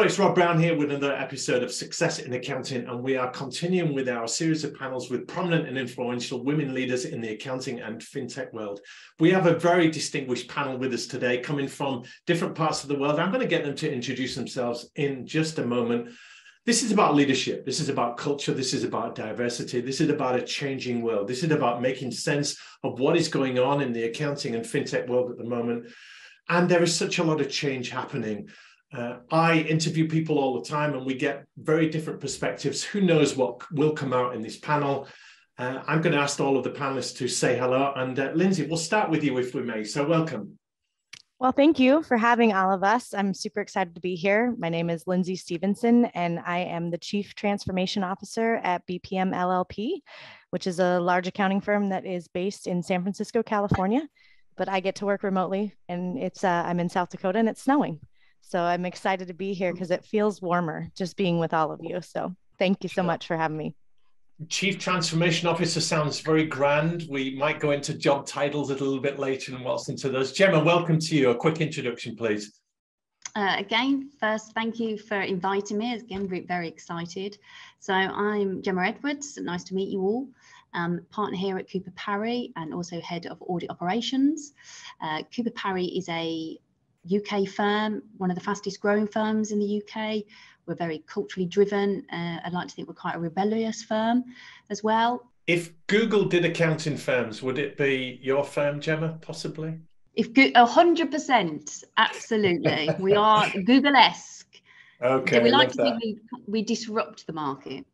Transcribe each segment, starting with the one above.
it's Rob Brown here with another episode of Success in Accounting, and we are continuing with our series of panels with prominent and influential women leaders in the accounting and fintech world. We have a very distinguished panel with us today coming from different parts of the world. I'm going to get them to introduce themselves in just a moment. This is about leadership. This is about culture. This is about diversity. This is about a changing world. This is about making sense of what is going on in the accounting and fintech world at the moment. And there is such a lot of change happening. I interview people all the time and we get very different perspectives. Who knows what will come out in this panel? I'm going to ask all of the panelists to say hello. And Lindsay, we'll start with you if we may. So welcome. Well, thank you for having all of us. I'm super excited to be here. My name is Lindsay Stevenson, and I am the Chief Transformation Officer at BPM LLP, which is a large accounting firm that is based in San Francisco, California. But I get to work remotely, and I'm in South Dakota, and it's snowing. So I'm excited to be here because it feels warmer just being with all of you. So thank you so much for having me. Chief Transformation Officer sounds very grand. We might go into job titles a little bit later and what's into those. Gemma, welcome to you. A quick introduction, please. Again, first, thank you for inviting me. Again, very excited. So I'm Gemma Edwards. Nice to meet you all. Partner here at Cooper Parry and also head of audit operations. Cooper Parry is a UK firm, one of the fastest growing firms in the UK. We're very culturally driven. I'd like to think we're quite a rebellious firm as well. If Google did accounting firms, would it be your firm, Gemma, possibly? If 100%, absolutely. We are Google-esque. Okay, we like to think we disrupt the market.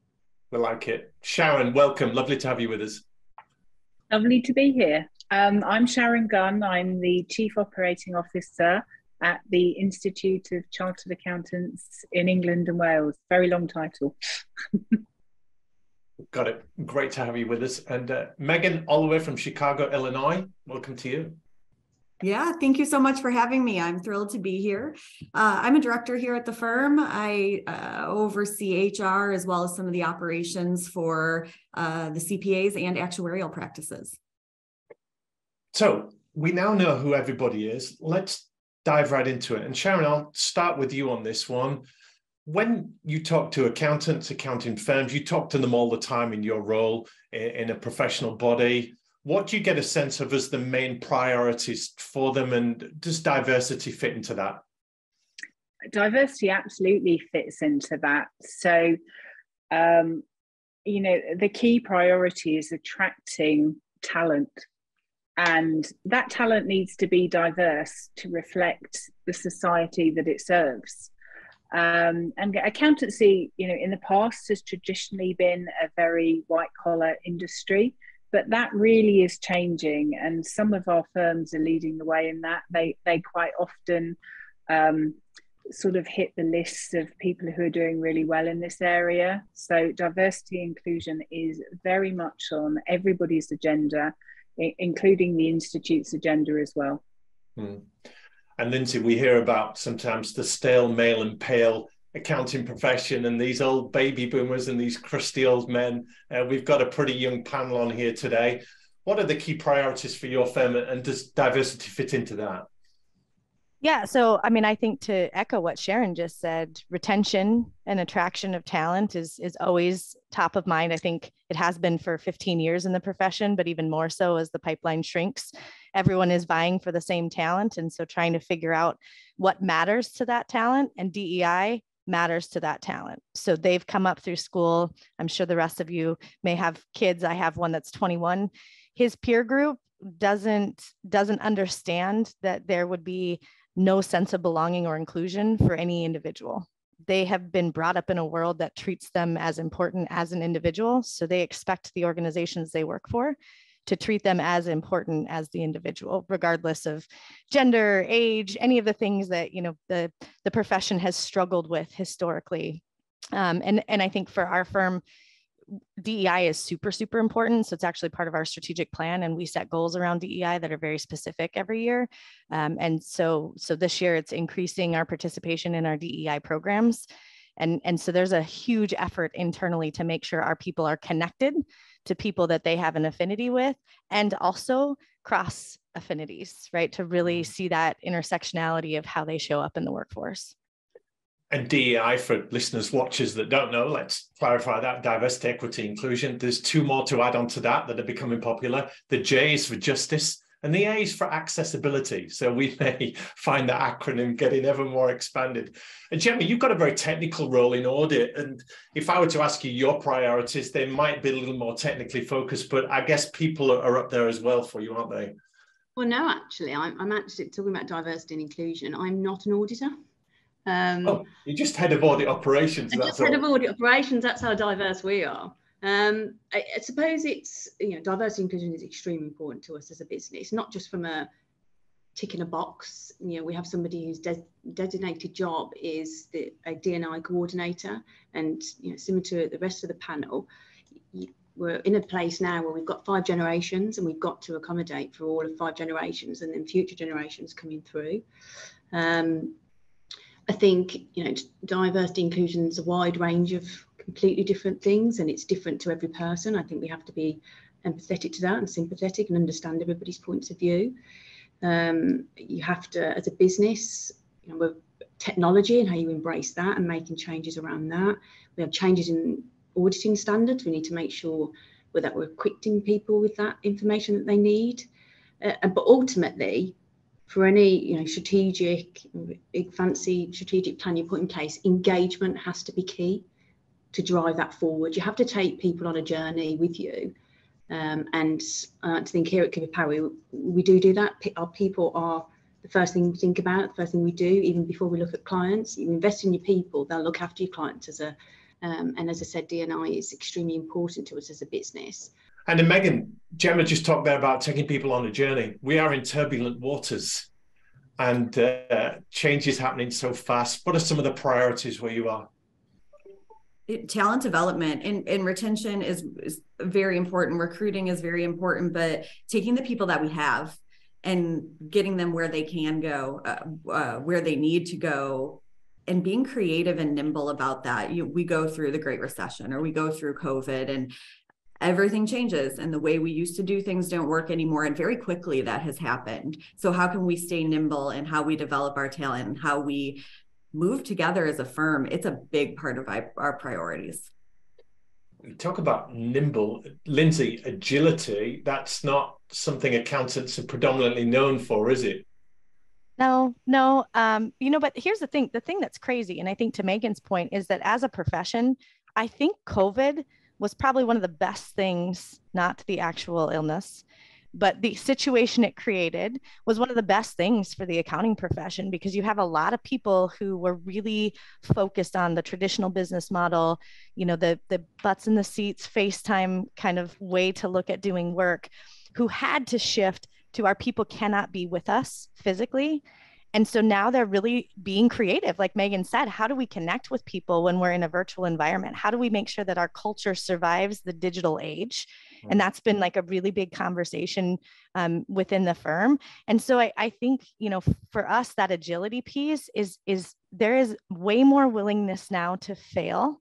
We like it. Sharon, welcome. Lovely to have you with us. Lovely to be here. I'm Sharon Gunn. I'm the Chief Operating Officer at the Institute of Chartered Accountants in England and Wales. Very long title. Got it. Great to have you with us. And Megan, all the way from Chicago, Illinois. Welcome to you. Yeah, thank you so much for having me. I'm thrilled to be here. I'm a director here at the firm. I oversee HR as well as some of the operations for the CPAs and actuarial practices. So we now know who everybody is. Let's dive right into it. And Sharon, I'll start with you on this one. When you talk to accountants, accounting firms, you talk to them all the time in your role in a professional body. What do you get a sense of as the main priorities for them, and does diversity fit into that? Diversity absolutely fits into that. So, the key priority is attracting talent. And that talent needs to be diverse to reflect the society that it serves. And accountancy, in the past has traditionally been a very white collar industry, but that really is changing. And some of our firms are leading the way in that. They quite often sort of hit the list of people who are doing really well in this area. So diversity inclusion is very much on everybody's agenda, including the Institute's agenda as well. And Lindsay, we hear about sometimes the stale, male and pale accounting profession and these old baby boomers and these crusty old men. We've got a pretty young panel on here today. What are the key priorities for your firm, and does diversity fit into that? Yeah, so I think to echo what Sharon just said, retention and attraction of talent is always top of mind. I think it has been for 15 years in the profession, but even more so as the pipeline shrinks. Everyone is vying for the same talent. And so trying to figure out what matters to that talent, and DEI matters to that talent. So they've come up through school. I'm sure the rest of you may have kids. I have one that's 21. His peer group doesn't understand that there would be no sense of belonging or inclusion for any individual. They have been brought up in a world that treats them as important as an individual. So they expect the organizations they work for to treat them as important as the individual, regardless of gender, age, any of the things that, the profession has struggled with historically. And I think for our firm, DEI is super, super important. So it's actually part of our strategic plan, and we set goals around DEI that are very specific every year. And so this year it's increasing our participation in our DEI programs. And so there's a huge effort internally to make sure our people are connected to people that they have an affinity with, and also cross affinities, right? To really see that intersectionality of how they show up in the workforce. And DEI, for listeners, watchers that don't know, let's clarify that: diversity, equity, inclusion. There's two more to add on to that are becoming popular. The J is for justice, and the A is for accessibility. So we may find that acronym getting ever more expanded. And Gemma, you've got a very technical role in audit. And if I were to ask you your priorities, they might be a little more technically focused, but I guess people are up there as well for you, aren't they? Well, no, actually, I'm actually talking about diversity and inclusion. I'm not an auditor. You're just head of audit operations. Just head of audit operations. That's how diverse we are. I suppose it's, diversity and inclusion is extremely important to us as a business, not just from a ticking a box. We have somebody whose designated job is a D&I coordinator, and similar to the rest of the panel, we're in a place now where we've got 5 generations, and we've got to accommodate for all of 5 generations and then future generations coming through. I think, diversity inclusion is a wide range of completely different things, and it's different to every person. I think we have to be empathetic to that and sympathetic and understand everybody's points of view. You have to, as a business, with technology and how you embrace that and making changes around that. We have changes in auditing standards. We need to make sure that we're equipping people with that information that they need. But ultimately, for any strategic, big fancy strategic plan you put in place, engagement has to be key to drive that forward. You have to take people on a journey with you. And I like to think here at Cooper Parry, we do that. Our people are the first thing we think about, the first thing we do, even before we look at clients. You invest in your people, they'll look after your clients. And as I said, D&I is extremely important to us as a business. And then Megan, Gemma just talked there about taking people on a journey. We are in turbulent waters, and change is happening so fast. What are some of the priorities where you are? Talent development and retention is very important. Recruiting is very important, but taking the people that we have and getting them where they can go, where they need to go, and being creative and nimble about that. We go through the Great Recession, or we go through COVID, and everything changes, and the way we used to do things don't work anymore. And very quickly that has happened. So how can we stay nimble in how we develop our talent and how we move together as a firm? It's a big part of our priorities. We talk about nimble, Lindsay, agility. That's not something accountants are predominantly known for, is it? No. But here's the thing that's crazy. And I think to Megan's point is that as a profession, I think COVID was probably one of the best things, not the actual illness, but the situation it created was one of the best things for the accounting profession, because you have a lot of people who were really focused on the traditional business model, the butts in the seats, FaceTime kind of way to look at doing work, who had to shift to our people cannot be with us physically. And so now they're really being creative. Like Megan said, how do we connect with people when we're in a virtual environment? How do we make sure that our culture survives the digital age? And that's been like a really big conversation within the firm. And so I think, for us, that agility piece is there is way more willingness now to fail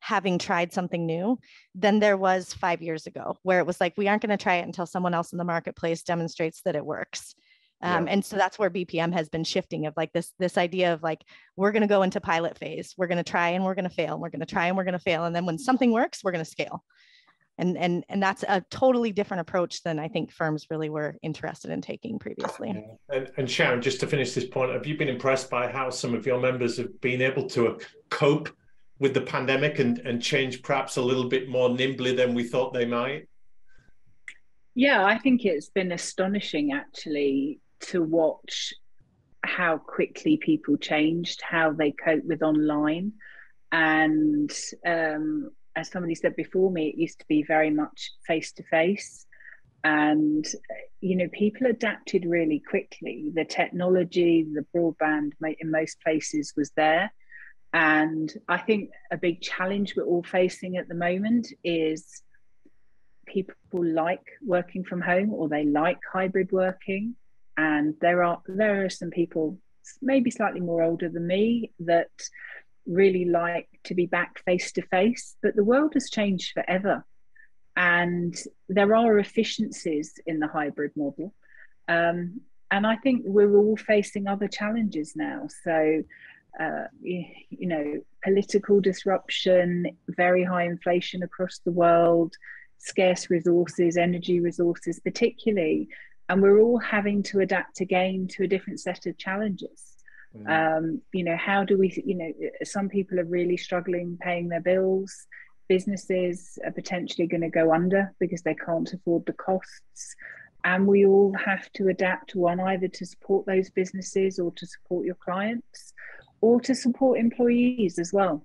having tried something new than there was 5 years ago, where it was like, we aren't going to try it until someone else in the marketplace demonstrates that it works. And so that's where BPM has been shifting, of like this idea of like, we're going to go into pilot phase. We're going to try and we're going to fail. And we're going to try and we're going to fail. And then when something works, we're going to scale. And that's a totally different approach than I think firms really were interested in taking previously. And Sharon, just to finish this point, have you been impressed by how some of your members have been able to cope with the pandemic and change perhaps a little bit more nimbly than we thought they might? Yeah, I think it's been astonishing actually to watch how quickly people changed, how they cope with online. And as somebody said before me, it used to be very much face-to-face. And, people adapted really quickly. The technology, the broadband in most places was there. And I think a big challenge we're all facing at the moment is people like working from home, or they like hybrid working. And there are some people, maybe slightly more older than me, that really like to be back face to face. But the world has changed forever, and there are efficiencies in the hybrid model. And I think we're all facing other challenges now. So political disruption, very high inflation across the world, scarce resources, energy resources particularly, and we're all having to adapt again to a different set of challenges. How do we, some people are really struggling paying their bills. Businesses are potentially going to go under because they can't afford the costs. And we all have to adapt, one, either to support those businesses or to support your clients or to support employees as well.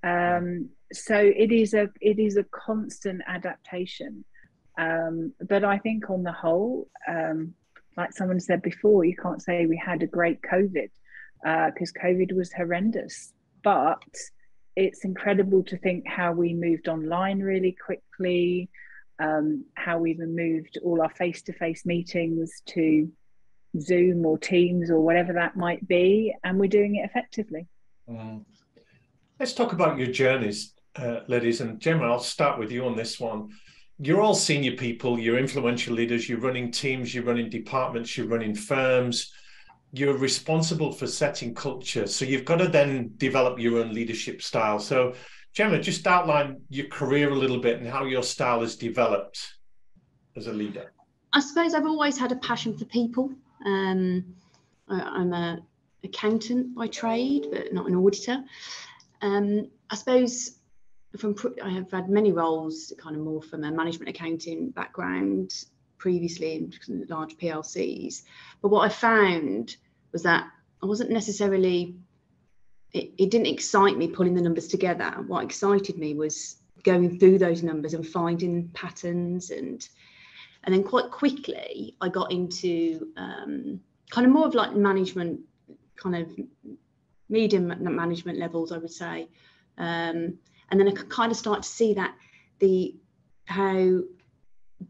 So it is a constant adaptation. But I think on the whole, like someone said before, you can't say we had a great COVID because COVID was horrendous. But it's incredible to think how we moved online really quickly, how we've moved all our face-to-face meetings to Zoom or Teams or whatever that might be, and we're doing it effectively. Let's talk about your journeys, ladies. And Gemma, I'll start with you on this one. You're all senior people, you're influential leaders, you're running teams, you're running departments, you're running firms. You're responsible for setting culture. So you've got to then develop your own leadership style. So Gemma, just outline your career a little bit and how your style has developed as a leader. I suppose I've always had a passion for people. I'm an accountant by trade, but not an auditor. I suppose I have had many roles, kind of more from a management accounting background previously in large PLCs. But what I found was that I wasn't necessarily, it didn't excite me pulling the numbers together. What excited me was going through those numbers and finding patterns, and then quite quickly I got into kind of more of like management, kind of medium management levels, I would say. And then I could kind of start to see that how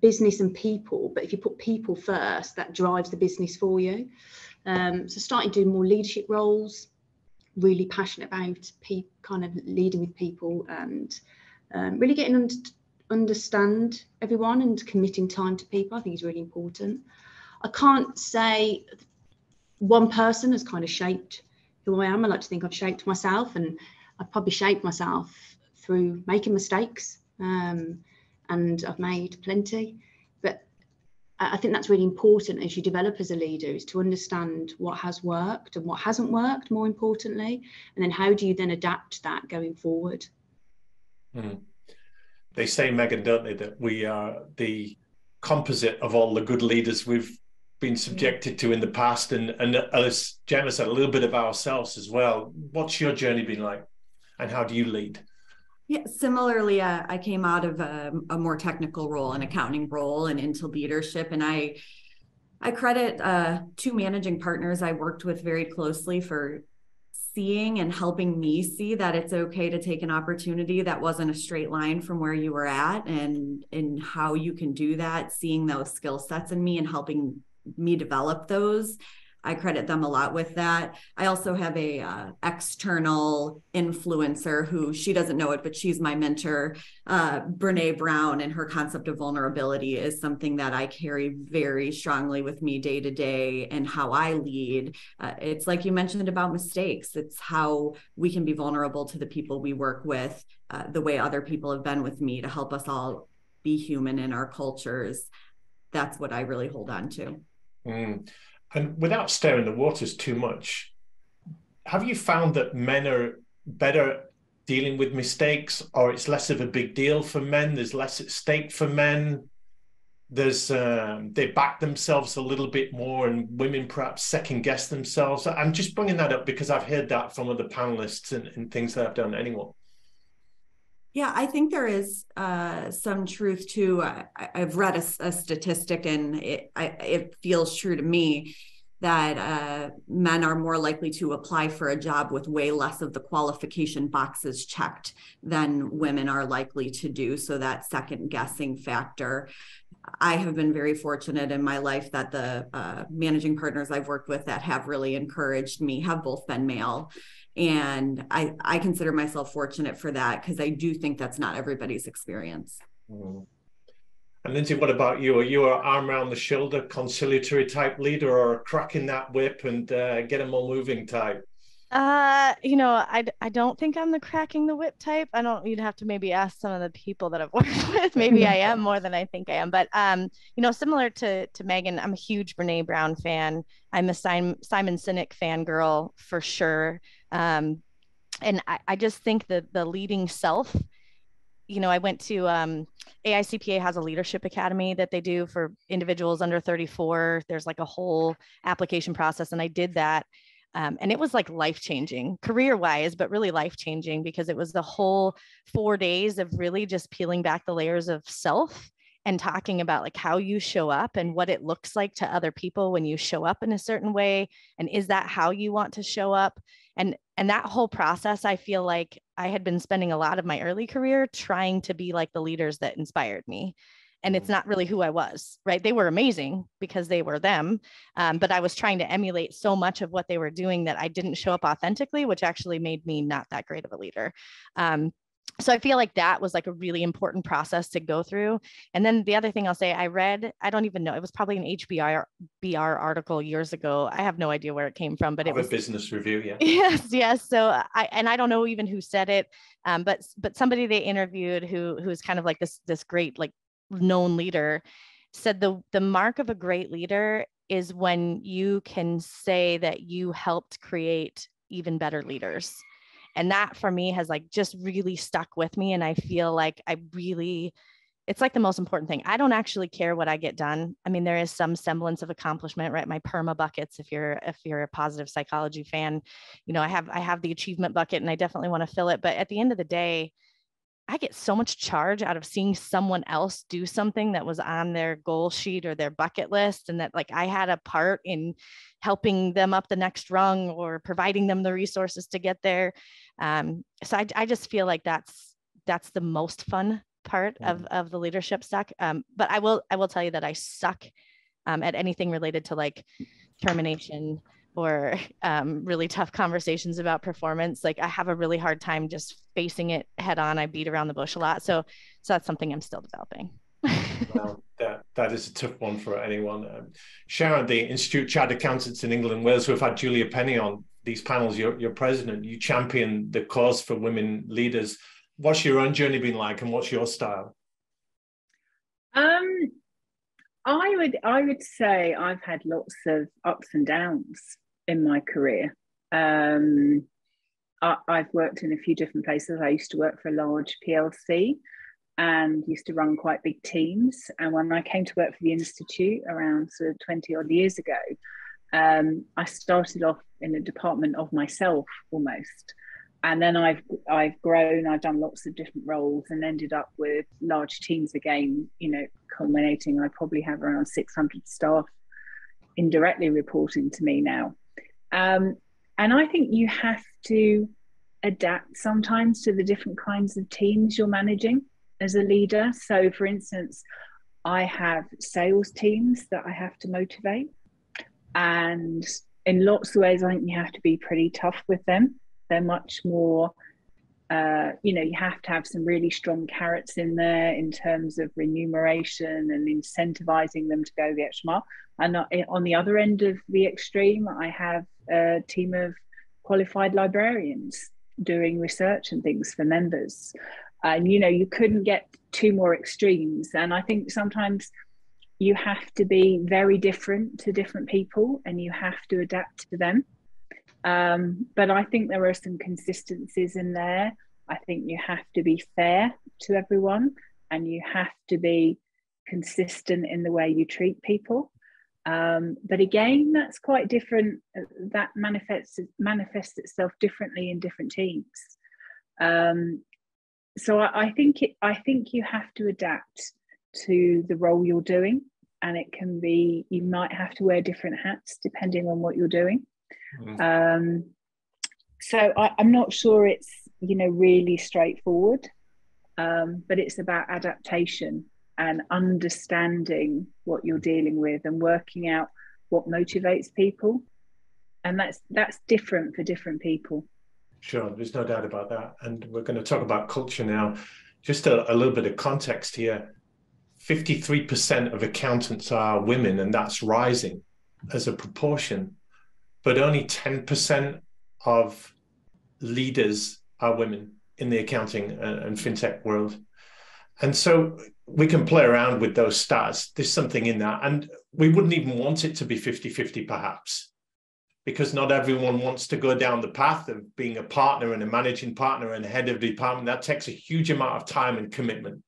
business and people, but if you put people first, that drives the business for you. So started doing more leadership roles, really passionate about kind of leading with people, and really getting understand everyone and committing time to people, I think is really important. I can't say one person has kind of shaped who I am. I like to think I've shaped myself, and I've probably shaped myself through making mistakes, and I've made plenty. But I think that's really important as you develop as a leader, is to understand what has worked and what hasn't worked, more importantly, and then how do you then adapt that going forward. They say, Megan, don't they, that we are the composite of all the good leaders we've been subjected to in the past, and as Gemma said, a little bit of ourselves as well. What's your journey been like, and how do you lead? Yeah, similarly, I came out of a more technical role, an accounting role, and into leadership. And I credit two managing partners I worked with very closely for seeing and helping me see that it's okay to take an opportunity that wasn't a straight line from where you were at, and how you can do that, seeing those skill sets in me and helping me develop those. I credit them a lot with that. I also have a external influencer who, she doesn't know it, but she's my mentor, Brene Brown, and her concept of vulnerability is something that I carry very strongly with me day to day, and how I lead. It's like you mentioned about mistakes. It's how we can be vulnerable to the people we work with, the way other people have been with me, to help us all be human in our cultures. That's what I really hold on to. And without stirring the waters too much, have you found that men are better dealing with mistakes, or it's less of a big deal for men? There's less at stake for men. They back themselves a little bit more, and women perhaps second guess themselves. I'm just bringing that up because I've heard that from other panelists and things that I've done. Anyone? Yeah, I think there is some truth to, I've read a statistic, and it feels true to me, that men are more likely to apply for a job with way less of the qualification boxes checked than women are likely to do. So that second guessing factor. I have been very fortunate in my life that the managing partners I've worked with that have really encouraged me have both been male. And I consider myself fortunate for that, because I do think that's not everybody's experience. And Lindsay, what about you? Are you an arm around the shoulder, conciliatory type leader, or cracking that whip and get them all moving type? I don't think I'm the cracking the whip type. You'd have to maybe ask some of the people that I've worked with. Maybe I am more than I think I am. But similar to Megan, I'm a huge Brene Brown fan. I'm a Simon Sinek fangirl for sure. And I just think that the leading self, I went to AICPA has a leadership academy that they do for individuals under 34. There's like a whole application process, and I did that. And it was like life-changing career-wise, but really life-changing because it was the whole 4 days of really just peeling back the layers of self and talking about like how you show up and what it looks like to other people when you show up in a certain way. And is that how you want to show up? And that whole process, I feel like I had been spending a lot of my early career trying to be like the leaders that inspired me. And it's not really who I was, right? They were amazing because they were them. But I was trying to emulate so much of what they were doing that I didn't show up authentically, which actually made me not that great of a leader. So I feel like that was like a really important process to go through. And then the other thing I'll say, I don't even know, it was probably an HBR article years ago. I have no idea where it came from, but it was a business review. Yeah. Yes. So I don't know even who said it, but somebody they interviewed who's kind of like this great, like known leader said the mark of a great leader is when you can say that you helped create even better leaders. And that for me has like just really stuck with me. And I feel like it's like the most important thing. I don't actually care what I get done. I mean, there is some semblance of accomplishment, right? My PERMA buckets, if you're a positive psychology fan, I have the achievement bucket and I definitely want to fill it. But at the end of the day, I get so much charge out of seeing someone else do something that was on their goal sheet or their bucket list, and that like I had a part in helping them up the next rung or providing them the resources to get there. So I just feel like that's the most fun part of the leadership stuff. But I will tell you that I suck at anything related to like termination or really tough conversations about performance. Like I have a really hard time just facing it head on. I beat around the bush a lot. So that's something I'm still developing. Well, that is a tough one for anyone. Sharon, the Institute of Chartered Accountants in England and Wales, who have had Julia Penny on these panels, you're president, you champion the cause for women leaders. What's your own journey been like and what's your style? I would say I've had lots of ups and downs in my career. I've worked in a few different places. I used to work for a large PLC and used to run quite big teams. And when I came to work for the Institute around sort of 20 odd years ago, I started off in a department of myself almost. And then I've grown, I've done lots of different roles and ended up with large teams again, culminating, I probably have around 600 staff indirectly reporting to me now. And I think you have to adapt sometimes to the different kinds of teams you're managing as a leader. So for instance, I have sales teams that I have to motivate. And in lots of ways, I think you have to be pretty tough with them. They're much more, you have to have some really strong carrots in there in terms of remuneration and incentivizing them to go the extra mile. And on the other end of the extreme, I have a team of qualified librarians doing research and things for members. And, you couldn't get two more extremes. And I think sometimes you have to be very different to different people and you have to adapt to them. But I think there are some consistencies in there. I think you have to be fair to everyone and you have to be consistent in the way you treat people. But again, that's quite different. That manifests itself differently in different teams. So I think you have to adapt to the role you're doing, and it can be, you might have to wear different hats depending on what you're doing. So I'm not sure it's really straightforward, but it's about adaptation and understanding what you're dealing with and working out what motivates people, and that's different for different people. Sure, there's no doubt about that. And we're going to talk about culture now. Just a little bit of context here. 53% of accountants are women, and that's rising as a proportion. But only 10% of leaders are women in the accounting and fintech world. And so we can play around with those stats. There's something in that. And we wouldn't even want it to be 50-50 perhaps, because not everyone wants to go down the path of being a partner and a managing partner and head of the department. That takes a huge amount of time and commitment.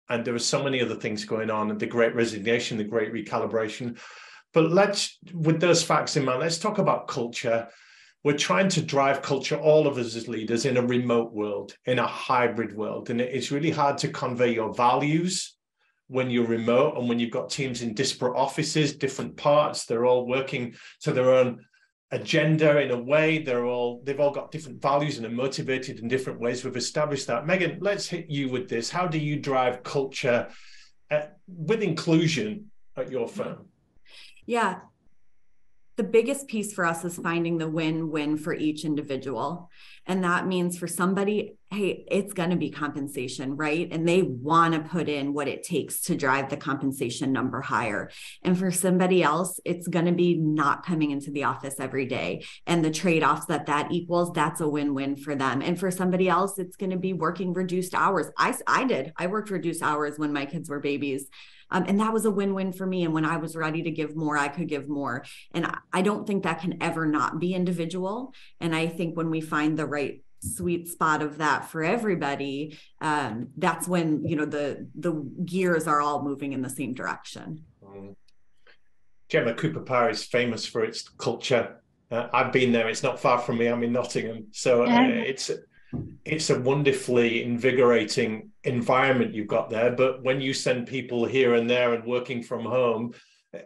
And there are so many other things going on, and the great resignation, the great recalibration. But with those facts in mind, let's talk about culture. We're trying to drive culture, all of us as leaders, in a remote world, in a hybrid world. And it's really hard to convey your values when you're remote and when you've got teams in disparate offices, different parts, they're all working to their own agenda in a way. They've all got different values and are motivated in different ways. We've established that. Megan, let's hit you with this. How do you drive culture with inclusion at your firm? Yeah. The biggest piece for us is finding the win-win for each individual. And that means for somebody, hey, it's going to be compensation, right? And they want to put in what it takes to drive the compensation number higher. And for somebody else, it's going to be not coming into the office every day. And the trade-offs that equals, that's a win-win for them. And for somebody else, it's going to be working reduced hours. I worked reduced hours when my kids were babies. And that was a win-win for me. And when I was ready to give more, I could give more. And I don't think that can ever not be individual. And I think when we find the right sweet spot of that for everybody, that's when, the gears are all moving in the same direction. Gemma, Cooper Power is famous for its culture. I've been there. It's not far from me. I'm in Nottingham. So it's a wonderfully invigorating environment you've got there. But when you send people here and there and working from home,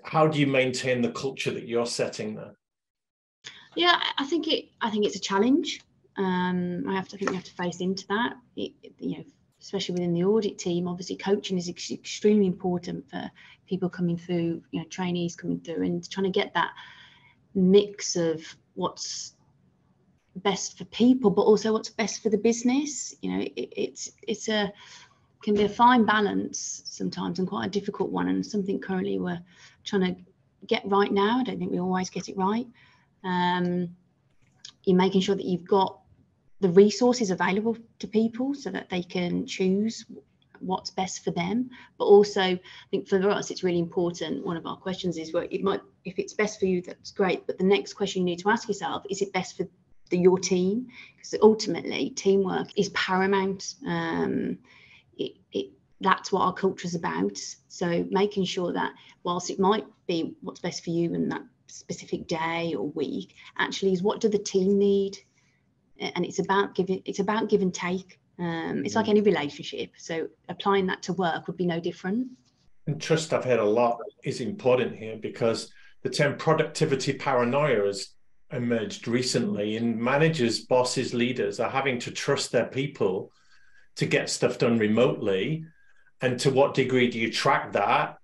how do you maintain the culture that you're setting there? Yeah, I think it's a challenge. I think we have to face into that. Especially within the audit team, obviously coaching is extremely important for people coming through, trainees coming through, and trying to get that mix of what's best for people, but also what's best for the business. It can be a fine balance sometimes, and quite a difficult one, and something currently we're trying to get right now. I don't think we always get it right. You're making sure that you've got the resources available to people so that they can choose what's best for them. But also, I think for us, it's really important. One of our questions is, if it's best for you, that's great. But the next question you need to ask yourself, is it best for your team? Because ultimately, teamwork is paramount. That's what our culture is about. So making sure that whilst it might be what's best for you in that specific day or week, actually is what do the team need? And it's about give and take. It's like any relationship. So applying that to work would be no different. And trust, I've heard a lot, is important here, because the term productivity paranoia has emerged recently, and managers, bosses, leaders are having to trust their people to get stuff done remotely. And to what degree do you track that,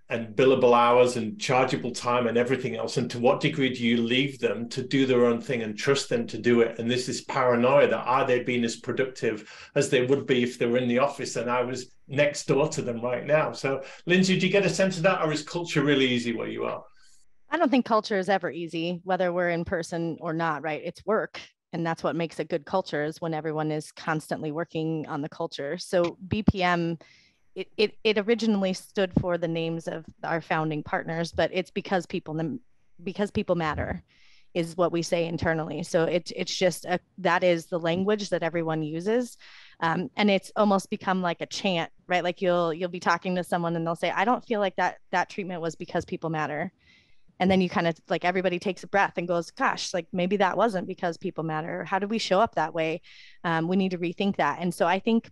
and billable hours and chargeable time and everything else? And to what degree do you leave them to do their own thing and trust them to do it? And this is paranoia that, are they being as productive as they would be if they were in the office and I was next door to them right now? So Lindsay, do you get a sense of that, or is culture really easy where you are? I don't think culture is ever easy, whether we're in person or not, right? It's work. And that's what makes a good culture, is when everyone is constantly working on the culture. So BPM, it originally stood for the names of our founding partners, but it's because people matter is what we say internally. So it's just that is the language that everyone uses. And it's almost become like a chant, right? Like you'll be talking to someone and they'll say, I don't feel like that treatment was because people matter. And then you kind of like, everybody takes a breath and goes, gosh, like maybe that wasn't because people matter. How do we show up that way? We need to rethink that. And so I think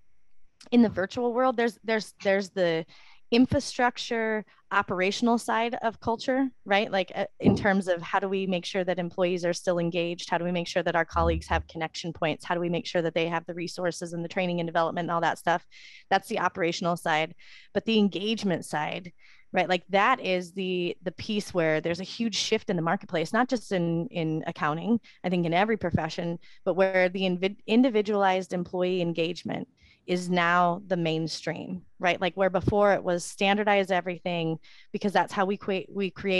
in the virtual world, there's the infrastructure, operational side of culture, right? Like in terms of how do we make sure that employees are still engaged? How do we make sure that our colleagues have connection points? How do we make sure that they have the resources and the training and development and all that stuff? That's the operational side. But the engagement side, right? Like that is the piece where there's a huge shift in the marketplace, not just in accounting, I think in every profession, but where the individualized employee engagement is now the mainstream, right? Like where before it was standardize everything because that's how we create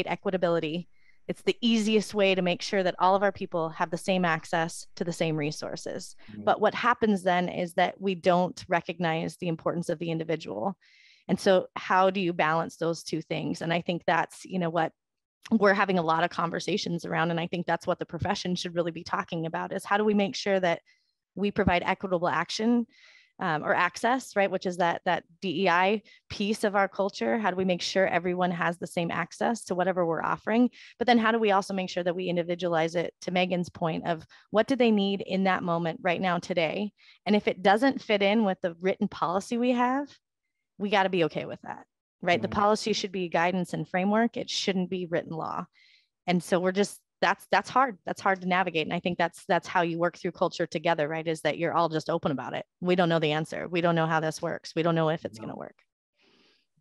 equitability. It's the easiest way to make sure that all of our people have the same access to the same resources. But what happens then is that we don't recognize the importance of the individual. And so how do you balance those two things? And I think that's, what we're having a lot of conversations around. And I think that's what the profession should really be talking about, is how do we make sure that we provide equitable action or access, right? Which is that DEI piece of our culture. How do we make sure everyone has the same access to whatever we're offering? But then how do we also make sure that we individualize it, to Megan's point, of what do they need in that moment right now today? And if it doesn't fit in with the written policy we have, we got to be okay with that, right? The policy should be guidance and framework. It shouldn't be written law. And so we're just, that's hard. That's hard to navigate. And I think that's how you work through culture together, right? Is that you're all just open about it. We don't know the answer. We don't know how this works. We don't know if it's going to work.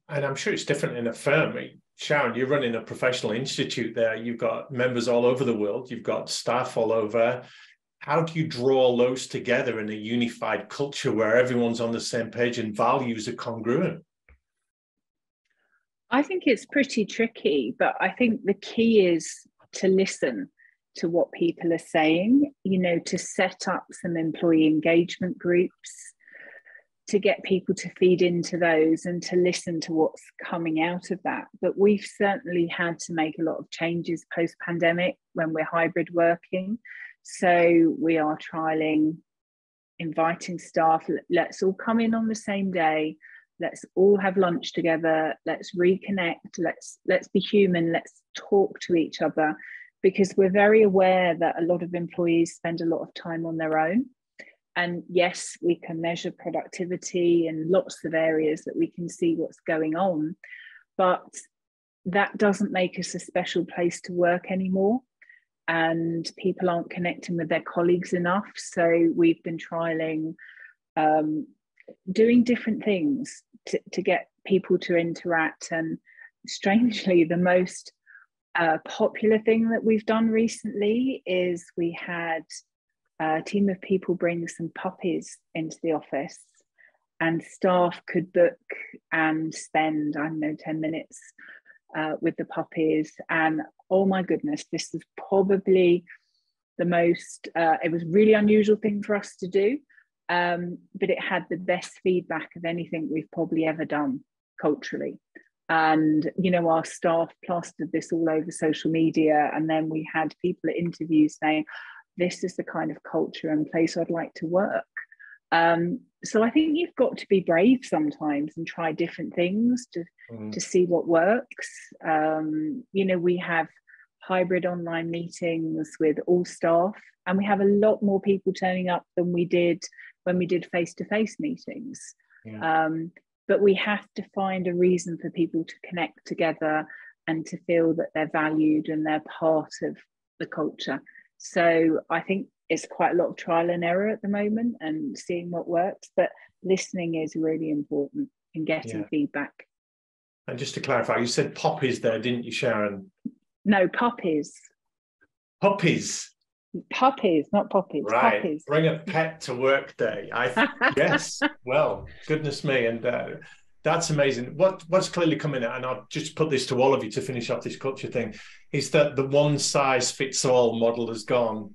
And I'm sure it's different in a firm. Sharon, you're running a professional institute there. You've got members all over the world. You've got staff all over. How do you draw those together in a unified culture where everyone's on the same page and values are congruent? I think it's pretty tricky, but I think the key is to listen to what people are saying, to set up some employee engagement groups, to get people to feed into those and to listen to what's coming out of that. But we've certainly had to make a lot of changes post-pandemic when we're hybrid working. So we are trialing, inviting staff, let's all come in on the same day. Let's all have lunch together. Let's reconnect. Let's be human. Let's talk to each other, because we're very aware that a lot of employees spend a lot of time on their own. And yes, we can measure productivity in lots of areas that we can see what's going on, but that doesn't make us a special place to work anymore. And people aren't connecting with their colleagues enough. So we've been trialing doing different things to get people to interact. And strangely, the most popular thing that we've done recently is we had a team of people bring some puppies into the office, and staff could book and spend, 10 minutes with the puppies. And oh my goodness, this was probably the most, it was a really unusual thing for us to do. But it had the best feedback of anything we've probably ever done culturally. And, our staff plastered this all over social media. And then we had people at interviews saying, this is the kind of culture and place I'd like to work. So I think you've got to be brave sometimes and try different things to see what works. We have hybrid online meetings with all staff, and we have a lot more people turning up than we did when we did face-to-face meetings. But we have to find a reason for people to connect together and to feel that they're valued and they're part of the culture. So I think it's quite a lot of trial and error at the moment and seeing what works, but listening is really important and getting feedback. And just to clarify, you said poppies there, didn't you, Sharon? No, puppies. Puppies. Puppies, not poppies. Right. Puppies. Bring a pet to work day. Yes. Well, goodness me. And that's amazing. What's clearly coming out, and I'll just put this to all of you to finish off this culture thing, is that the one size fits all model has gone,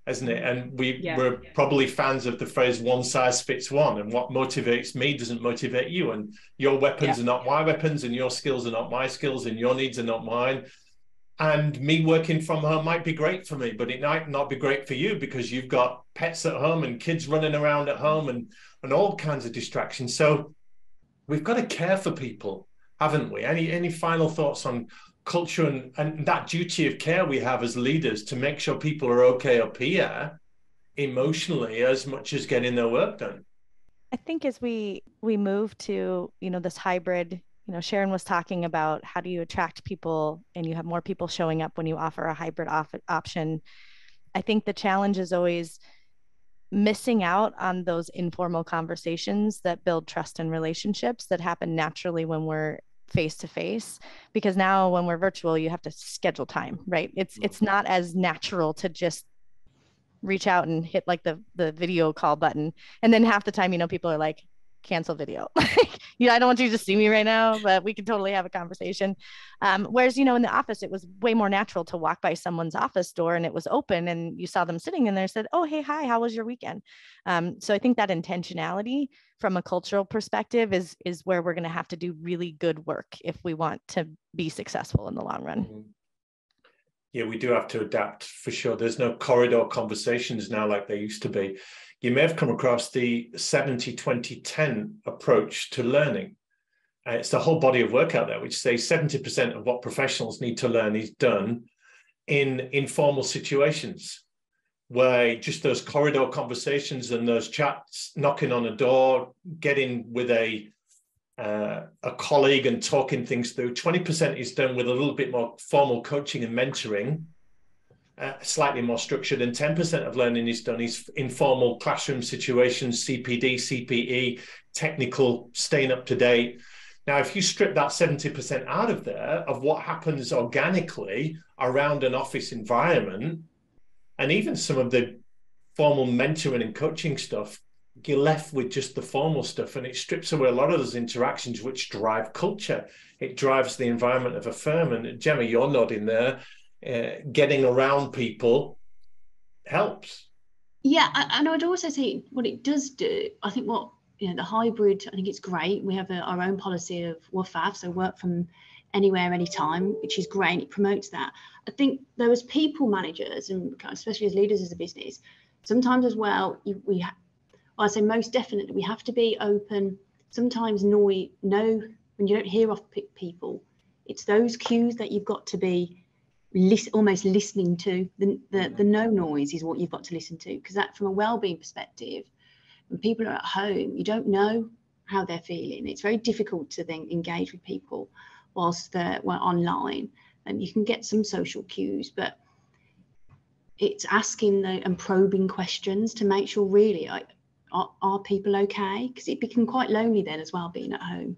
hasn't it? And we're probably fans of the phrase one size fits one, and what motivates me doesn't motivate you, and your weapons are not my weapons, and your skills are not my skills, and your needs are not mine. And me working from home might be great for me, but it might not be great for you because you've got pets at home and kids running around at home and all kinds of distractions. So we've got to care for people, haven't we? Any final thoughts on culture and that duty of care we have as leaders to make sure people are okay up here emotionally as much as getting their work done? I think as we move to, this hybrid, Sharon was talking about how do you attract people and you have more people showing up when you offer a hybrid option. I think the challenge is always missing out on those informal conversations that build trust and relationships that happen naturally when we're face to face, because now when we're virtual, you have to schedule time, right? It's not as natural to just reach out and hit like the video call button. And then half the time, people are like, cancel video. I don't want you to see me right now, but we can totally have a conversation. Whereas, in the office, it was way more natural to walk by someone's office door and it was open and you saw them sitting in there and said, oh, hey, hi, how was your weekend? So I think that intentionality from a cultural perspective is where we're going to have to do really good work if we want to be successful in the long run. Yeah, we do have to adapt for sure. There's no corridor conversations now like there used to be. You may have come across the 70-20-10 approach to learning. It's the whole body of work out there, which says 70% of what professionals need to learn is done in informal situations, where just those corridor conversations and those chats, knocking on a door, getting with a colleague and talking things through. 20% is done with a little bit more formal coaching and mentoring, slightly more structured, and 10% of learning is done is informal classroom situations, CPD, CPE, technical, staying up to date. Now, if you strip that 70% out of there, of what happens organically around an office environment, and even some of the formal mentoring and coaching stuff, you're left with just the formal stuff, and it strips away a lot of those interactions which drive culture. It drives the environment of a firm. And Gemma, you're nodding there. Getting around people helps. Yeah, and I'd also say what it does do, I think the hybrid, I think it's great. We have our own policy of WFAF, so work from anywhere, anytime, which is great. It promotes that. I think there as people managers, and especially as leaders as a business, sometimes as well, I say most definitely, we have to be open. Sometimes when you don't hear off people, it's those cues that you've got to be almost listening to. The no noise is what you've got to listen to, because that, from a well-being perspective, when people are at home, you don't know how they're feeling. It's very difficult to then engage with people whilst they're online, and you can get some social cues, but it's asking and probing questions to make sure really are people okay? Because it became quite lonely then as well, being at home,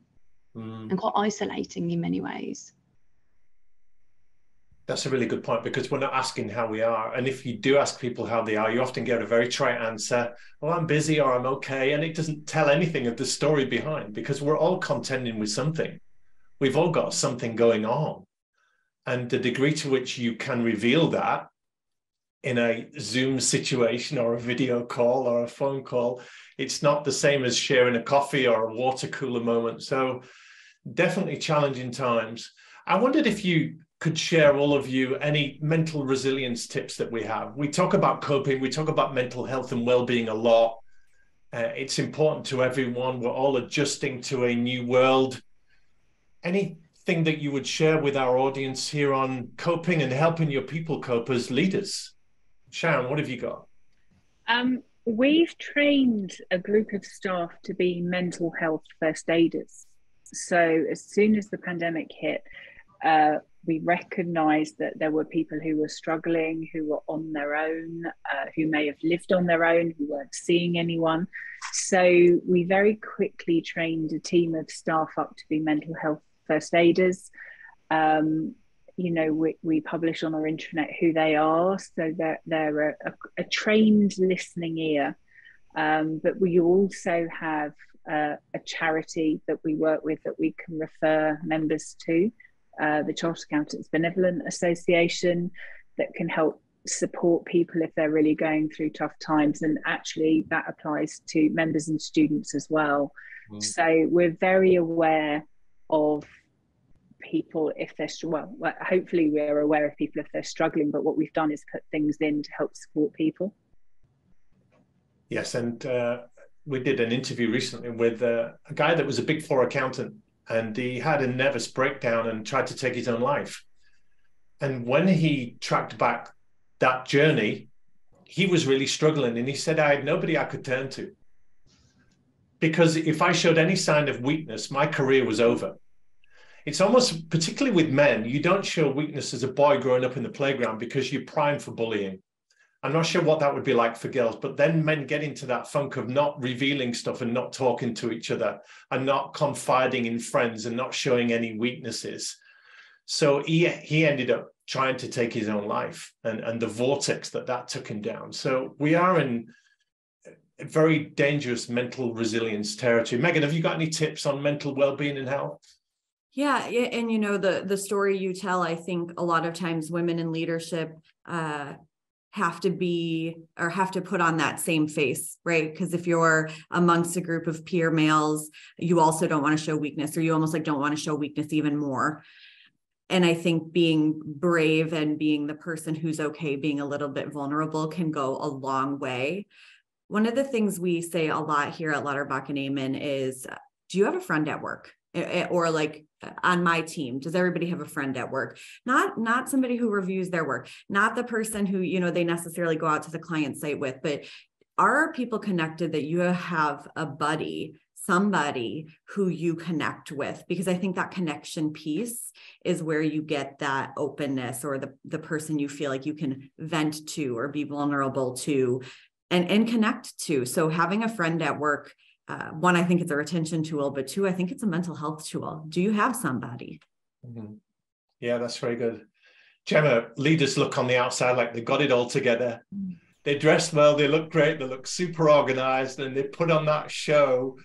and quite isolating in many ways. That's a really good point, because we're not asking how we are. And if you do ask people how they are, you often get a very trite answer. Oh, I'm busy, or I'm okay. And it doesn't tell anything of the story behind, because we're all contending with something. We've all got something going on. And the degree to which you can reveal that in a Zoom situation or a video call or a phone call, it's not the same as sharing a coffee or a water cooler moment. So definitely challenging times. I wondered if you could share, all of you, any mental resilience tips that we have. We talk about coping, we talk about mental health and well-being a lot. It's important to everyone. We're all adjusting to a new world. Anything that you would share with our audience here on coping and helping your people cope as leaders? Sharon, what have you got? We've trained a group of staff to be mental health first aiders. So as soon as the pandemic hit, we recognised that there were people who were struggling, who were on their own, who may have lived on their own, who weren't seeing anyone. So we very quickly trained a team of staff up to be mental health first aiders. We publish on our intranet who they are, so they're a trained listening ear. But we also have a charity that we work with that we can refer members to, the Chartered Accountants Benevolent Association, that can help support people if they're really going through tough times. And actually that applies to members and students as well. So we're very aware of people if they're hopefully we're aware of people if they're struggling, but what we've done is put things in to help support people. Yes, and we did an interview recently with a guy that was a Big Four accountant, and he had a nervous breakdown and tried to take his own life. And when he tracked back that journey, he was really struggling, and he said, I had nobody I could turn to, because if I showed any sign of weakness, my career was over. It's almost, particularly with men, you don't show weakness as a boy growing up in the playground because you're primed for bullying. I'm not sure what that would be like for girls, but then men get into that funk of not revealing stuff and not talking to each other and not confiding in friends and not showing any weaknesses. So he ended up trying to take his own life, and the vortex that took him down. So we are in very dangerous mental resilience territory. Megan, have you got any tips on mental well-being and health? Yeah, and you know, the story you tell, I think a lot of times women in leadership have to put on that same face, right? Because if you're amongst a group of peer males, you also don't want to show weakness, or you almost like don't want to show weakness even more. And I think being brave and being the person who's okay being a little bit vulnerable can go a long way. One of the things we say a lot here at Lauterbach and Amen is, do you have a friend at work? Or like on my team, does everybody have a friend at work? Not somebody who reviews their work, not the person who, you know, they necessarily go out to the client site with, but are people connected that you have a buddy, somebody who you connect with? Because I think that connection piece is where you get that openness, or the person you feel like you can vent to or be vulnerable to and connect to. So having a friend at work, one, I think it's a retention tool, but two, I think it's a mental health tool. Do you have somebody? Mm-hmm. Yeah, that's very good. Gemma, leaders look on the outside like they got it all together. They dress well, they look great, they look super organized, and they put on that show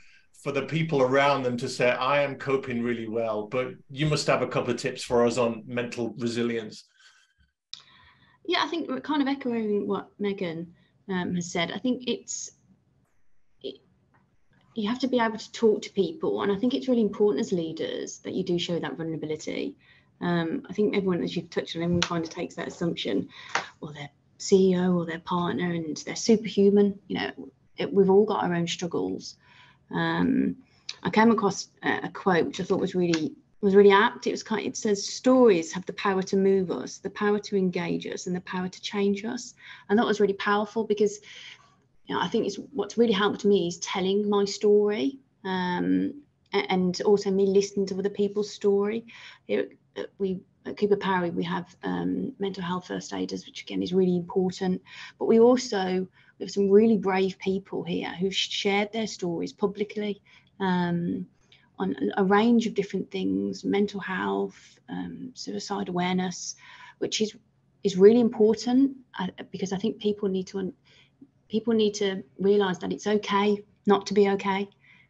for the people around them to say, I am coping really well. But you must have a couple of tips for us on mental resilience. Yeah, I think we're kind of echoing what Megan has said. I think you have to be able to talk to people, and I think it's really important as leaders that you do show that vulnerability. I think everyone, as you've touched on, everyone kind of takes that assumption, or their CEO or their partner, and they're superhuman. You know, we've all got our own struggles. I came across a quote which I thought was really apt. It says, stories have the power to move us, the power to engage us, and the power to change us. And that was really powerful, because I think what's really helped me is telling my story, and also me listening to other people's story. Here at Cooper Parry, we have mental health first aiders, which again is really important. But we have some really brave people here who've shared their stories publicly on a range of different things: mental health, suicide awareness, which is really important, because I think people need to realise that it's okay not to be okay,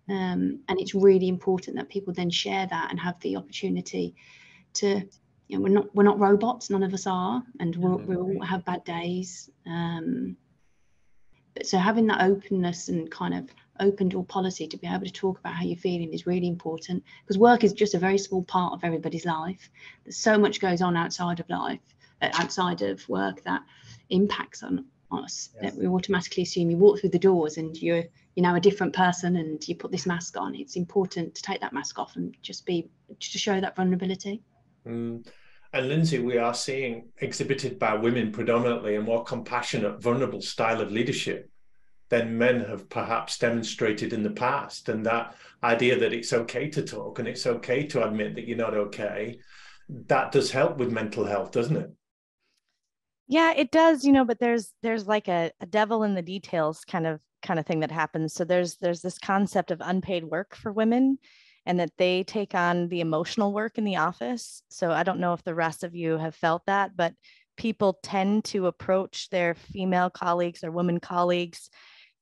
and it's really important that people then share that and have the opportunity to, you know, we're not robots, none of us are, and we all have bad days. But so having that openness and kind of open door policy to be able to talk about how you're feeling is really important, because work is just a very small part of everybody's life. There's so much goes on outside of work that impacts on us, that we automatically assume you walk through the doors and you're now a different person and you put this mask on. It's important to take that mask off and just to show that vulnerability. And Lindsay, we are seeing exhibited by women predominantly a more compassionate, vulnerable style of leadership than men have perhaps demonstrated in the past. And that idea that it's okay to talk and it's okay to admit that you're not okay, that does help with mental health, doesn't it? Yeah, it does, but there's like a devil in the details kind of thing that happens. So there's this concept of unpaid work for women, and that they take on the emotional work in the office. So I don't know if the rest of you have felt that, but people tend to approach their female colleagues or women colleagues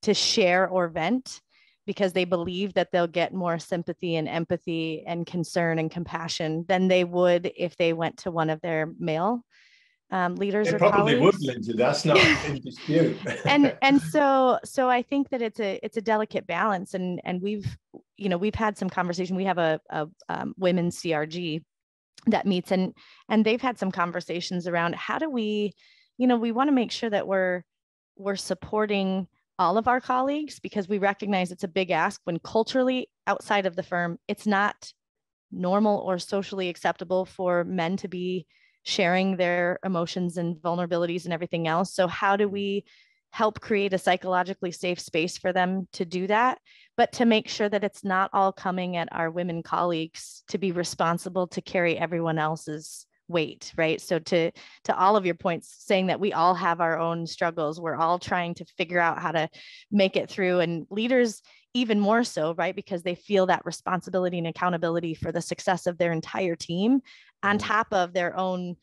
to share or vent, because they believe that they'll get more sympathy and empathy and concern and compassion than they would if they went to one of their male leaders or probably colleagues. Would, Lindsay. That's not in dispute. and so I think that it's a delicate balance, and we've had some conversation. We have a women's CRG that meets, and they've had some conversations around how do we want to make sure that we're supporting all of our colleagues, because we recognize it's a big ask when culturally outside of the firm, it's not normal or socially acceptable for men to be sharing their emotions and vulnerabilities and everything else. So how do we help create a psychologically safe space for them to do that, but to make sure that it's not all coming at our women colleagues to be responsible to carry everyone else's weight, right? So to all of your points, saying that we all have our own struggles, we're all trying to figure out how to make it through, and leaders even more so, right? Because they feel that responsibility and accountability for the success of their entire team on top of their own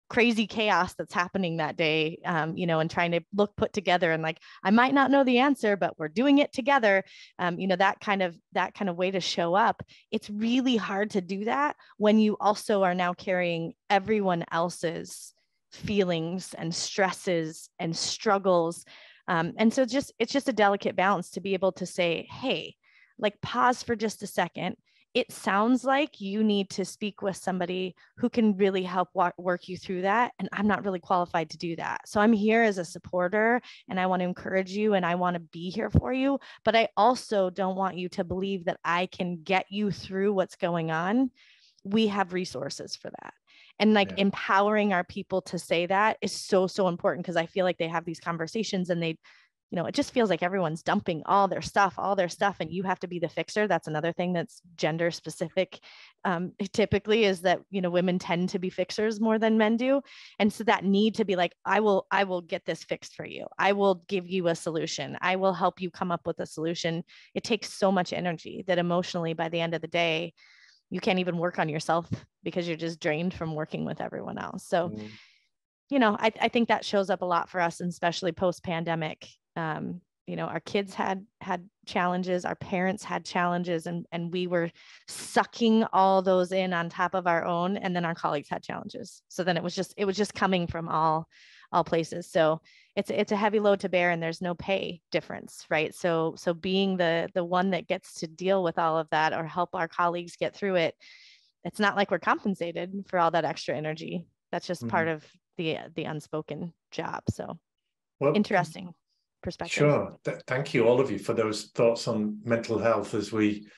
crazy chaos that's happening that day, and trying to look put together and like, I might not know the answer, but we're doing it together. That kind of way to show up. It's really hard to do that when you also are now carrying everyone else's feelings and stresses and struggles. And so it's just a delicate balance to be able to say, hey, like, pause for just a second. It sounds like you need to speak with somebody who can really help work you through that. And I'm not really qualified to do that. So I'm here as a supporter, and I want to encourage you, and I want to be here for you. But I also don't want you to believe that I can get you through what's going on. We have resources for that. And like, empowering our people to say that is so, so important, because I feel like they have these conversations and they, it just feels like everyone's dumping all their stuff, and you have to be the fixer. That's another thing that's gender specific. Typically is that, women tend to be fixers more than men do. And so that need to be like, I will get this fixed for you. I will give you a solution. I will help you come up with a solution. It takes so much energy that emotionally by the end of the day, you can't even work on yourself because you're just drained from working with everyone else. So, I think that shows up a lot for us, and especially post-pandemic. Our kids had challenges, our parents had challenges, and we were sucking all those in on top of our own. And then our colleagues had challenges. So then it was just coming from all places. So it's a heavy load to bear, and there's no pay difference, right? So being the one that gets to deal with all of that or help our colleagues get through it, it's not like we're compensated for all that extra energy. That's just part of the unspoken job. So interesting perspective. Sure. Thank you, all of you, for those thoughts on mental health, as we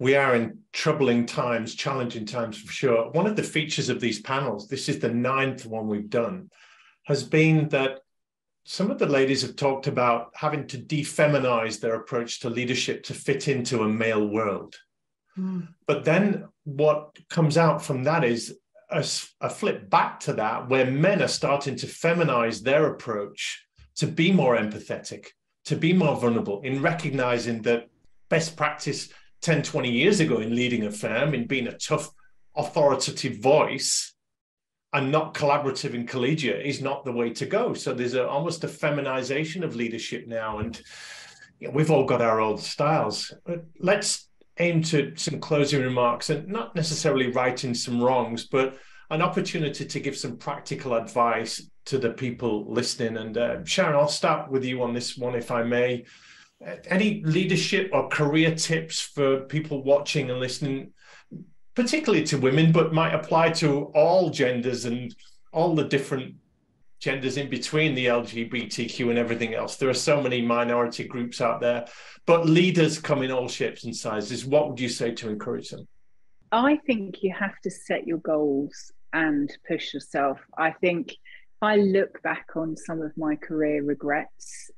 are in troubling times, challenging times for sure. One of the features of these panels, this is the 9th one we've done, has been that some of the ladies have talked about having to defeminize their approach to leadership to fit into a male world. But then what comes out from that is a flip back to that, where men are starting to feminize their approach to be more empathetic, to be more vulnerable, in recognizing that best practice 10, 20 years ago in leading a firm, in being a tough, authoritative voice and not collaborative and collegiate, is not the way to go. So there's almost a feminization of leadership now. And we've all got our old styles. But let's aim to some closing remarks, and not necessarily righting some wrongs, but an opportunity to give some practical advice to the people listening. And Sharon, I'll start with you on this one, if I may. Any leadership or career tips for people watching and listening, particularly to women, but might apply to all genders and all the different genders in between, the LGBTQ and everything else? There are so many minority groups out there, but leaders come in all shapes and sizes. What would you say to encourage them? I think you have to set your goals and push yourself. I think if I look back on some of my career regrets,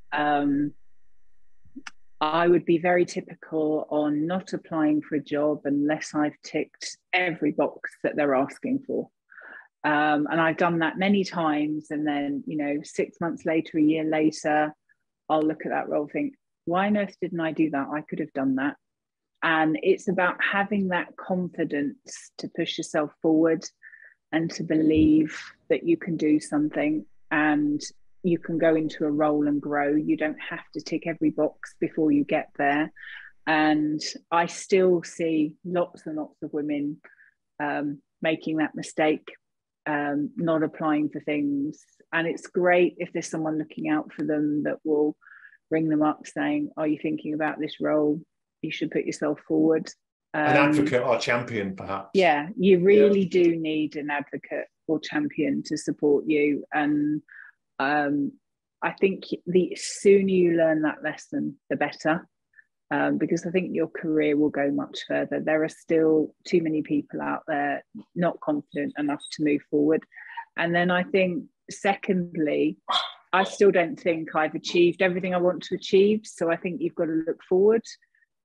I would be very typical on not applying for a job unless I've ticked every box that they're asking for. And I've done that many times. And then, 6 months later, a year later, I'll look at that role and think, why on earth didn't I do that? I could have done that. And it's about having that confidence to push yourself forward and to believe that you can do something and you can go into a role and grow. You don't have to tick every box before you get there. And I still see lots and lots of women making that mistake, not applying for things. And it's great if there's someone looking out for them that will ring them up saying, are you thinking about this role? You should put yourself forward. An advocate or champion, perhaps. Yeah, you really do need an advocate or champion to support you. And I think the sooner you learn that lesson, the better, because I think your career will go much further. There are still too many people out there not confident enough to move forward. And then I think, secondly, I still don't think I've achieved everything I want to achieve. So I think you've got to look forward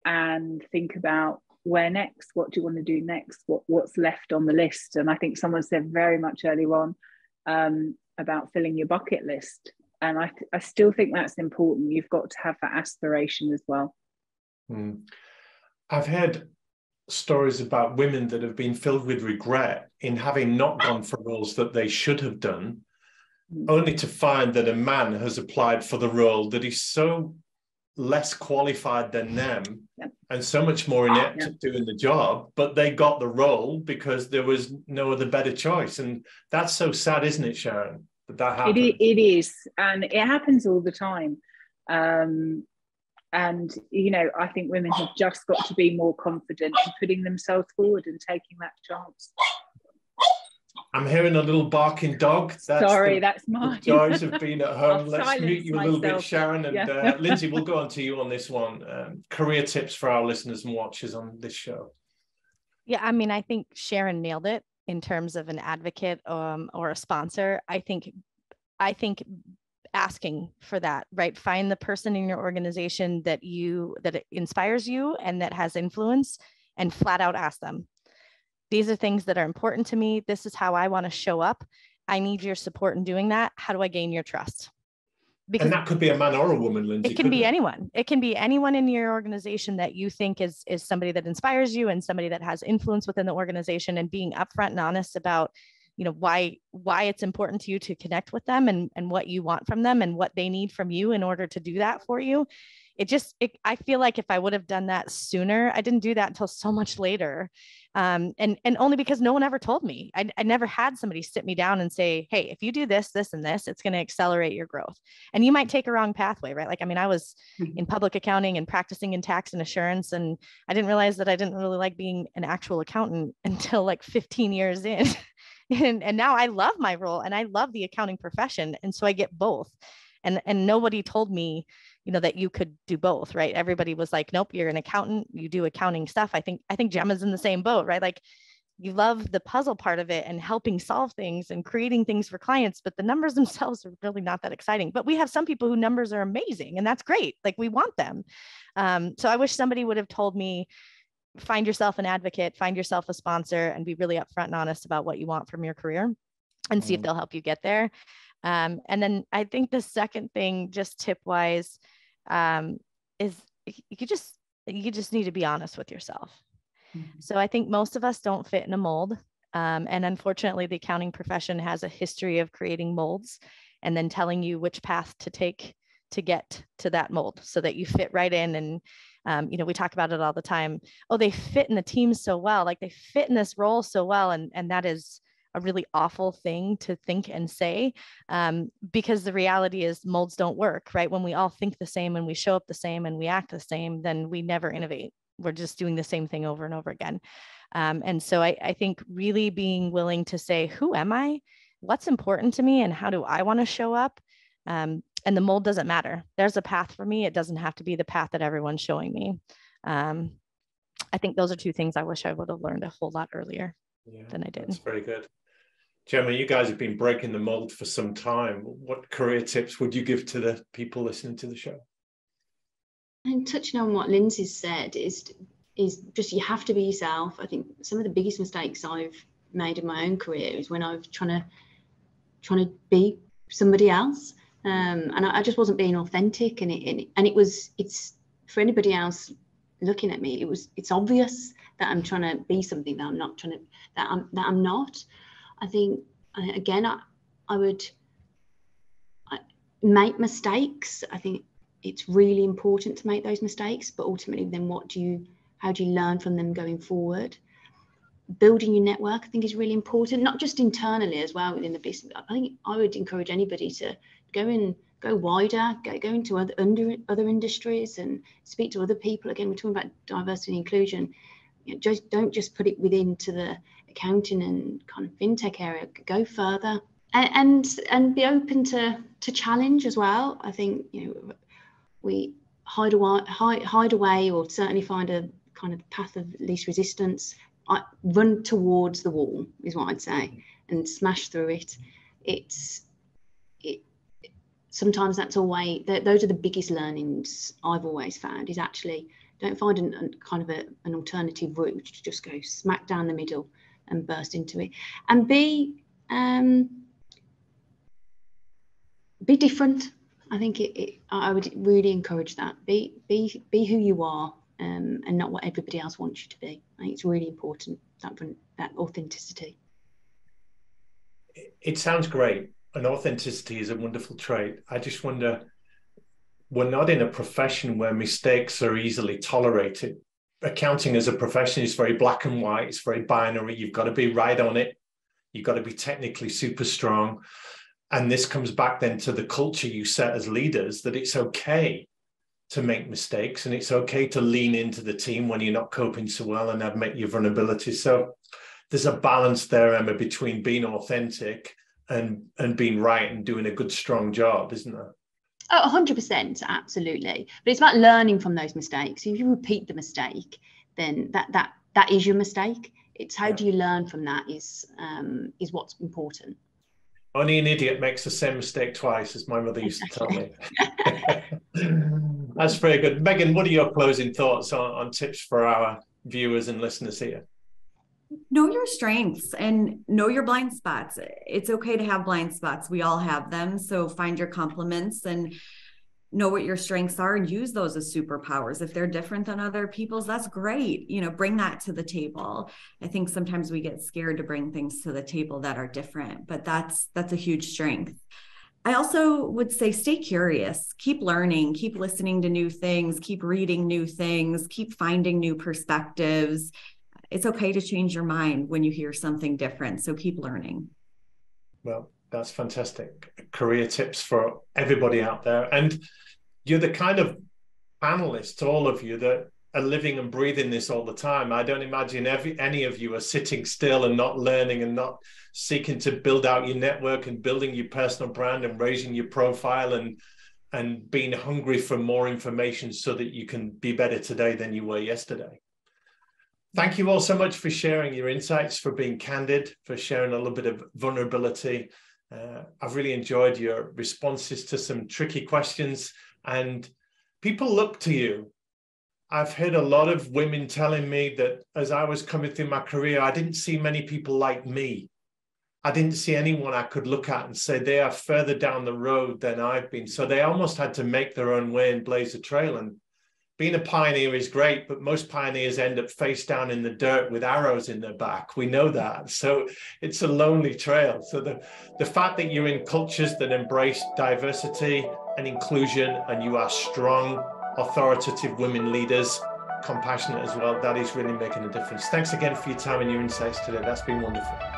and think about where next, what do you want to do next, what's left on the list. And I think someone said very much earlier on about filling your bucket list. And I still think that's important. You've got to have that aspiration as well. I've heard stories about women that have been filled with regret in having not gone for roles that they should have done, only to find that a man has applied for the role that is so less qualified than them and so much more inept at doing the job, but they got the role because there was no other better choice. And that's so sad, isn't it, Sharon, that happens? It is, and it happens all the time. And, you know, I think women have just got to be more confident in putting themselves forward and taking that chance. I'm hearing a little barking dog. That's mine. The joys of being at home. I'll Let's mute you a little bit, Sharon. And Lindsay, we'll go on to you on this one. Career tips for our listeners and watchers on this show. Yeah, I mean, I think Sharon nailed it in terms of an advocate or a sponsor. I think asking for that, right? Find the person in your organization that inspires you and that has influence, and flat out ask them. These are things that are important to me. This is how I want to show up. I need your support in doing that. How do I gain your trust? Because, and that could be a man or a woman, Lindsay. It can be anyone. It can be anyone in your organization that you think is somebody that inspires you and somebody that has influence within the organization, and being upfront and honest about, you know, why it's important to you to connect with them, and what you want from them and what they need from you in order to do that for you. I feel like if I would have done that sooner, I didn't do that until so much later. And only because no one ever told me. I never had somebody sit me down and say, hey, if you do this, this, and this, it's going to accelerate your growth. And you might take a wrong pathway, right? Like, I mean, I was in public accounting and practicing in tax and assurance, and I didn't realize that I didn't really like being an actual accountant until like 15 years in. And now I love my role and I love the accounting profession. And so I get both. And nobody told me, you know, that you could do both, right? Everybody was like, nope, you're an accountant, you do accounting stuff. I think Gemma's in the same boat, right? Like, you love the puzzle part of it and helping solve things and creating things for clients, but the numbers themselves are really not that exciting. But we have some people whose numbers are amazing, and that's great. Like, we want them. So I wish somebody would have told me, find yourself an advocate, find yourself a sponsor, and be really upfront and honest about what you want from your career, and see if they'll help you get there. And then I think the second thing, just tip wise, is you just need to be honest with yourself. Mm-hmm. So I think most of us don't fit in a mold. And unfortunately, the accounting profession has a history of creating molds and then telling you which path to take to get to that mold so that you fit right in. And, you know, we talk about it all the time. Oh, they fit in the team so well, like they fit in this role so well. And that is a really awful thing to think and say, because the reality is molds don't work, right? When we all think the same and we show up the same and we act the same, then we never innovate. We're just doing the same thing over and over again. And so I think really being willing to say, who am I? What's important to me? And how do I want to show up? And the mold doesn't matter. There's a path for me. It doesn't have to be the path that everyone's showing me. I think those are two things I wish I would have learned a whole lot earlier than I did. That's very good. Gemma, you guys have been breaking the mold for some time. What career tips would you give to the people listening to the show? And touching on what Lindsay said is just, you have to be yourself. I think some of the biggest mistakes I've made in my own career is when I was trying to be somebody else, and I just wasn't being authentic. And it's for anybody else looking at me, it's obvious that I'm trying to be something that I'm not that I'm not. I think, again, I would make mistakes. I think it's really important to make those mistakes, but ultimately then how do you learn from them going forward? Building your network, I think, is really important, not just internally as well within the business. I think I would encourage anybody to go wider, go into other industries and speak to other people. Again, we're talking about diversity and inclusion. You know, don't just put it to the accounting and kind of fintech area. Go further and be open to challenge as well. I think, you know, we hide away, or certainly find a kind of path of least resistance. Run towards the wall is what I'd say, and smash through it. Sometimes that's those are the biggest learnings I've always found, is actually don't find an alternative route. Just go smack down the middle and burst into it, and be different. I think I would really encourage that. Be who you are, and not what everybody else wants you to be. I think it's really important, that authenticity. It sounds great, and authenticity is a wonderful trait. I just wonder, we're not in a profession where mistakes are easily tolerated. Accounting as a profession is very black and white. It's very binary. You've got to be right on it. You've got to be technically super strong. And this comes back then to the culture you set as leaders, that it's okay to make mistakes, and it's okay to lean into the team when you're not coping so well and admit your vulnerability. So there's a balance there, Emma, between being authentic and being right and doing a good, strong job, isn't there? Oh, 100%, absolutely. But it's about learning from those mistakes. If you repeat the mistake, then that is your mistake. It's how do you learn from that is what's important. Only an idiot makes the same mistake twice, as my mother used to tell me. That's very good. Megan, what are your closing thoughts on tips for our viewers and listeners here? Know your strengths and know your blind spots. It's okay to have blind spots. We all have them. So find your compliments and know what your strengths are and use those as superpowers. If they're different than other people's, that's great. Bring that to the table. I think sometimes we get scared to bring things to the table that are different, but that's a huge strength. I also would say stay curious, keep learning, keep listening to new things, keep reading new things, keep finding new perspectives. It's okay to change your mind when you hear something different. So keep learning. Well, that's fantastic. Career tips for everybody out there. And you're the kind of panelists, all of you, that are living and breathing this all the time. I don't imagine any of you are sitting still and not learning and not seeking to build out your network and building your personal brand and raising your profile and being hungry for more information so that you can be better today than you were yesterday. Thank you all so much for sharing your insights, for being candid, for sharing a little bit of vulnerability. I've really enjoyed your responses to some tricky questions, and people look to you. I've heard a lot of women telling me that as I was coming through my career, I didn't see many people like me. I didn't see anyone I could look at and say they are further down the road than I've been. So they almost had to make their own way and blaze a trail. And being a pioneer is great, but most pioneers end up face down in the dirt with arrows in their back. We know that. So it's a lonely trail. So the fact that you're in cultures that embrace diversity and inclusion, and you are strong, authoritative women leaders, compassionate as well, that is really making a difference. Thanks again for your time and your insights today. That's been wonderful.